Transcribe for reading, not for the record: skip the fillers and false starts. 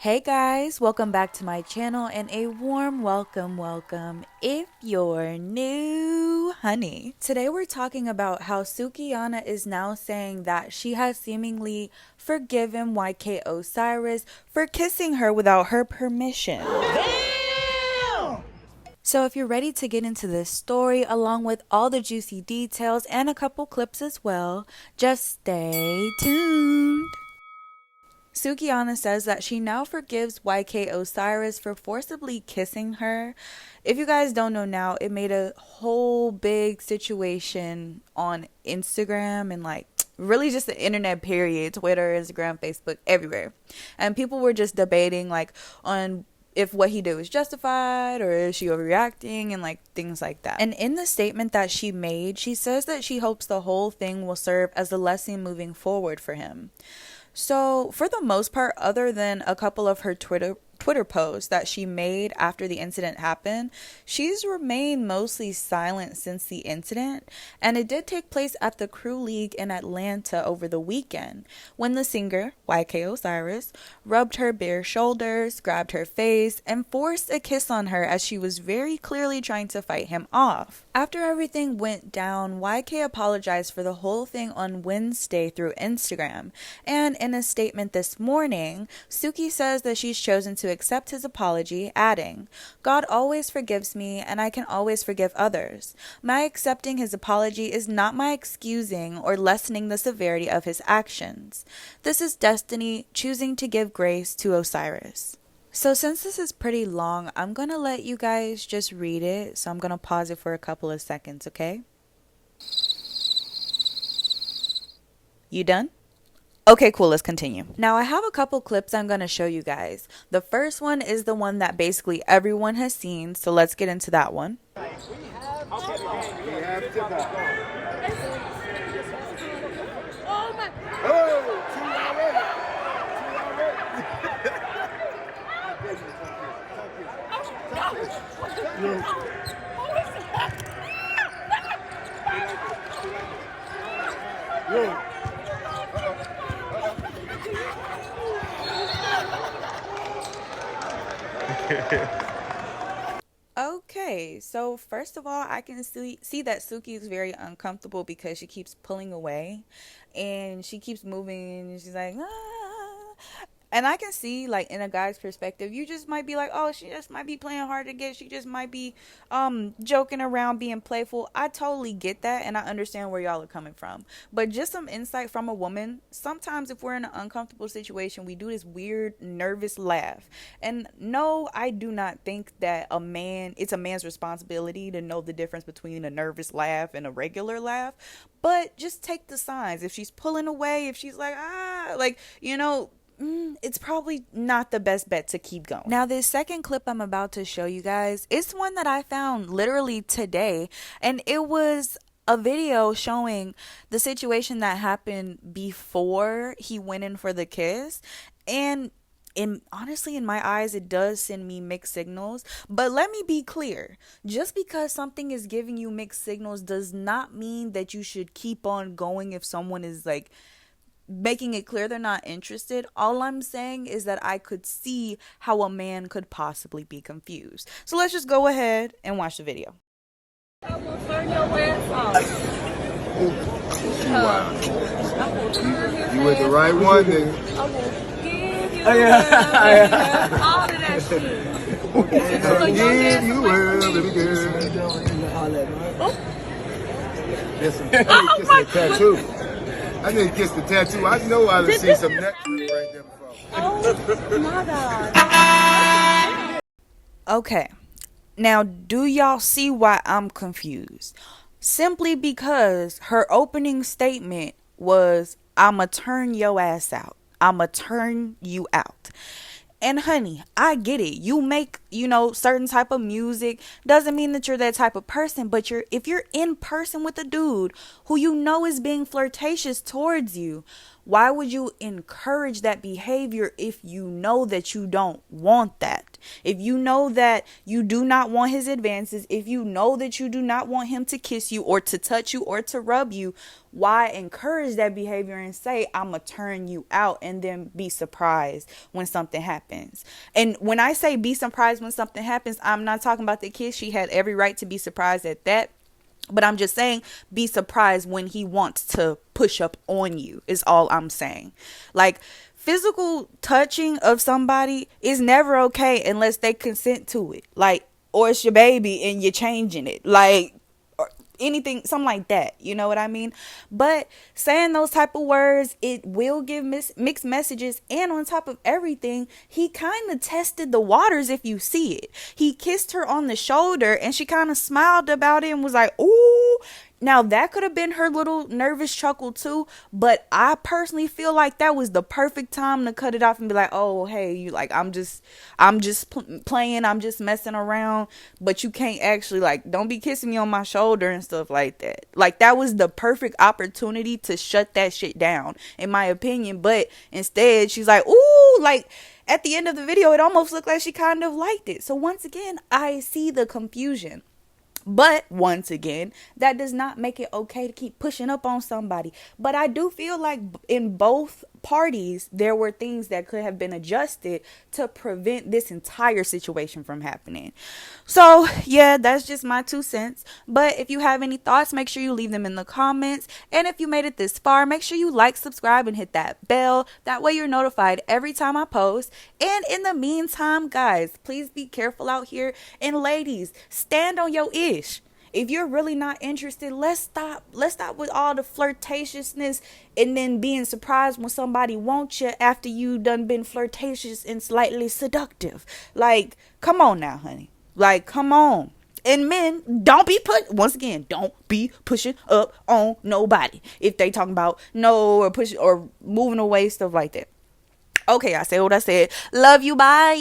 Hey guys, welcome back to my channel and a warm welcome if you're new, honey. Today we're talking about how Sukihana is now saying that she has seemingly forgiven YK Osiris for kissing her without her permission. Damn! So if you're ready to get into this story along with all the juicy details and a couple clips as well, just stay tuned. Sukihana says that she now forgives YK Osiris for forcibly kissing her. If you guys don't know now, it made a whole big situation on Instagram and really just the internet period, Twitter, Instagram, Facebook, everywhere. And people were just debating on if what he did was justified or is she overreacting and things like that. And in the statement that she made, she says that she hopes the whole thing will serve as a lesson moving forward for him. So for the most part, other than a couple of her Twitter posts that she made after the incident happened, she's remained mostly silent since the incident, and it did take place at the Crew League in Atlanta over the weekend when the singer, YK Osiris, rubbed her bare shoulders, grabbed her face, and forced a kiss on her as she was very clearly trying to fight him off. After everything went down, YK apologized for the whole thing on Wednesday through Instagram, and in a statement this morning, Suki says that she's chosen to accept his apology, adding, "God always forgives me and I can always forgive others. My accepting his apology is not my excusing or lessening the severity of his actions. This is destiny choosing to give grace to Osiris." So since this is pretty long, I'm going to let you guys just read it. So I'm going to pause it for a couple of seconds, okay? You done? Okay, cool, let's continue. Now I have a couple clips I'm going to show you guys. The first one is the one that basically everyone has seen, so let's get into that one. Okay, so first of all, I can see that Suki is very uncomfortable because she keeps pulling away and she keeps moving and she's like, ah. And I can see, in a guy's perspective, you just might be like, oh, she just might be playing hard to get. She just might be joking around, being playful. I totally get that, and I understand where y'all are coming from. But just some insight from a woman, sometimes if we're in an uncomfortable situation, we do this weird, nervous laugh. And no, I do not think that it's a man's responsibility to know the difference between a nervous laugh and a regular laugh. But just take the signs. If she's pulling away, if she's like, it's probably not the best bet to keep going. Now, this second clip I'm about to show you guys is one that I found literally today, and it was a video showing the situation that happened before he went in for the kiss. And honestly, in my eyes, it does send me mixed signals. But let me be clear. Just because something is giving you mixed signals does not mean that you should keep on going if someone is making it clear they're not interested. All I'm saying is that I could see how a man could possibly be confused. So let's just go ahead and watch the video. I will turn your ass off. You with the right one, then. I will give you all of that shit. Give you well, baby girl. Kiss him. Kiss the tattoo. I need to kiss the tattoo. I know I done seen some necklaces right there before. Oh my God. Okay. Now, do y'all see why I'm confused? Simply because her opening statement was, I'ma turn your ass out. I'ma turn you out. And honey, I get it. You make, certain type of music. Doesn't mean that you're that type of person. But if you're in person with a dude who is being flirtatious towards you, Why would you encourage that behavior if you know that you don't want that? If you know that you do not want his advances, if you know that you do not want him to kiss you or to touch you or to rub you, why encourage that behavior and say, I'm going to turn you out, and then be surprised when something happens? And when I say be surprised when something happens, I'm not talking about the kiss. She had every right to be surprised at that. But I'm just saying, be surprised when he wants to push up on you is all I'm saying. Like, physical touching of somebody is never okay unless they consent to it. Like, or it's your baby and you're changing it. Like, or anything, something like that. You know what I mean? But saying those type of words, it will give mixed messages. And on top of everything, he kind of tested the waters if you see it. He kissed her on the shoulder and she kind of smiled about it and was like, ooh. Now, that could have been her little nervous chuckle too, but I personally feel like that was the perfect time to cut it off and be like, oh, hey, you like, I'm just playing, I'm just messing around, but you can't actually, like, don't be kissing me on my shoulder and stuff like that. Like, that was the perfect opportunity to shut that shit down, in my opinion. But instead, she's like, ooh, like, at the end of the video, it almost looked like she kind of liked it. So once again, I see the confusion. But once again, that does not make it okay to keep pushing up on somebody. But I do feel like in both parties, there were things that could have been adjusted to prevent this entire situation from happening. So yeah, that's just my 2 cents. But if you have any thoughts, make sure you leave them in the comments. And if you made it this far, make sure you like, subscribe, and hit that bell. That way you're notified every time I post. And in the meantime, guys, please be careful out here. And ladies, stand on your ish. If you're really not interested, let's stop with all the flirtatiousness and then being surprised when somebody wants you after you done been flirtatious and slightly seductive. Like, come on now, honey. Like, come on. And men, don't be pushing up on nobody if they talking about no or pushing or moving away, stuff like that. Okay, I said what I said. Love you. Bye.